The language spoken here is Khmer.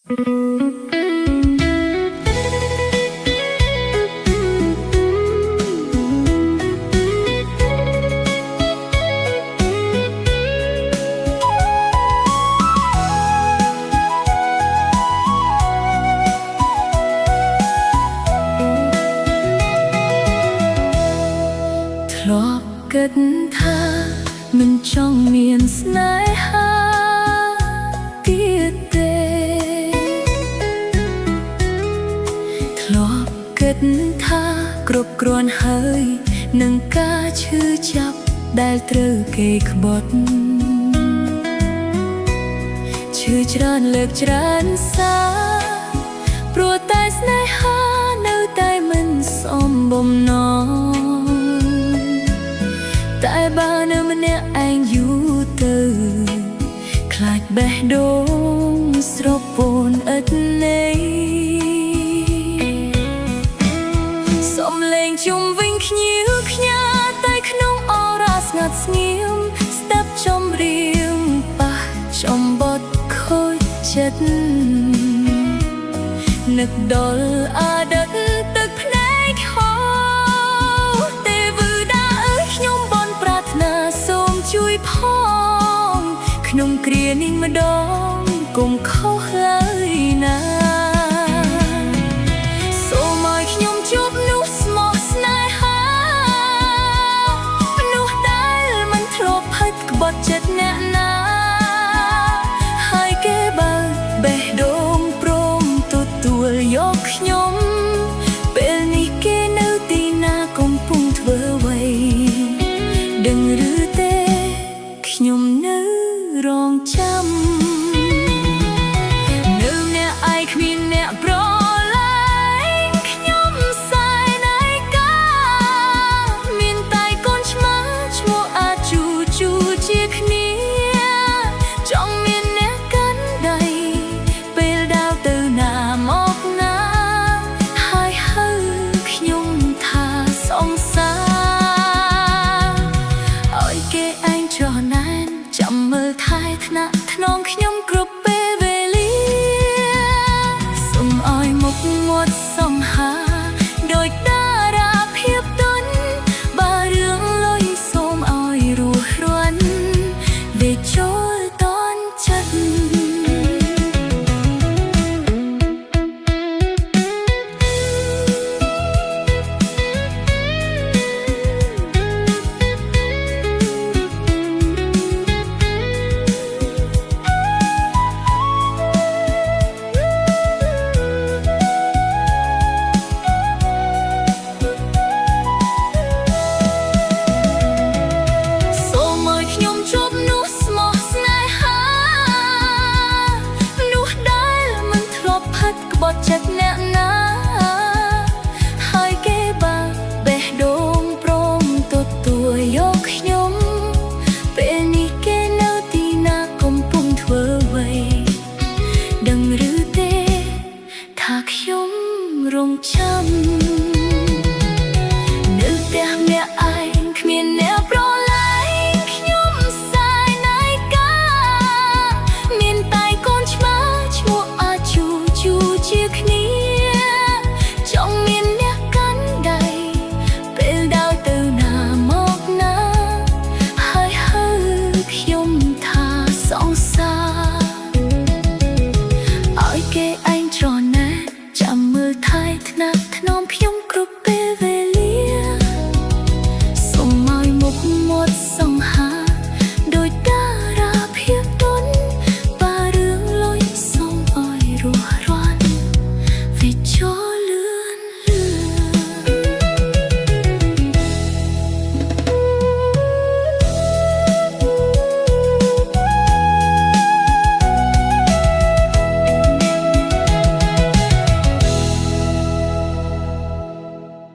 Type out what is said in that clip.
ធ្លាប់គិតថាមិនចង់មានស្នេហាទៀតទេធ្លាប់គិតថាគ្រប់គ្រាន់ហើយនឹងការឈឺចាប់ដែលត្រូវគេក្បត់ឈឺច្រើនលើកច្រើនសារព្រោះតែស្នេហានៅតែមិនសមបំណងតែបើនៅម្នាក់ឯងយូរទៅខ្លាចបេះដូងស្រពោនឥតន័យសំឡេងជុំវិញខ្ញៀវខ្ញាតែក្នុងអរ៉ាស្ងាត់ស្ងៀមស្ដាប់ចំរៀងប៉ះចំបត់ខូចចិត្តនឹកដល់អតីតទឹកភ្នែកហូរទេវតាអើយខ្ញុំបន់ប្រាថ្នាសូមជួយផងក្នុងគ្រានេះម្ដងកុំខុសឡើយណាសូមឲ្យខ្ញុំជួបនោះស្មោះស្នេហានោះដែលមិនធ្លាប់ផិតក្បត់ចិត្តអ្នកណាហើយគេបើបេះដូងព្រមទទួលយកខ្ញុំពេលនេះគេនៅទីណាកំពុងធ្វើអ្វីដឹងឬទេខ្ញុំនៅរងចាំនៅអ្នកឯងគ្មានអ្នកប្រឡែងខ្ញុំសាយណៃកាមានតែកូនឆ្មាឈ្មោះអាចជូជាគ្នាចង់មានអ្នកកាន់ដៃពេលដើរទៅណាមកណាហើយហៅខ្ញុំថាសង្សារឲ្យគេឯងចោះណែនចាំមើលថែថ្នាក់ថ្នមខ្ញុំគ្រប់ពេលវេលាសូមឲ្យមុខមាត់សំហាដោយតារាភាពទន់បើរឿងលុយសូមឲ្យរស់រាន់វាចូលតន់ចិត្តក្បត់ចិត្តអ្នកណាហើយគេបើបេះដូងព្រមទទួលយកខ្ញុំពេលនេះគេនៅទីណាកំពុងធ្វើអ្វីដឹងឬទេថាខ្ញុំរងចាំ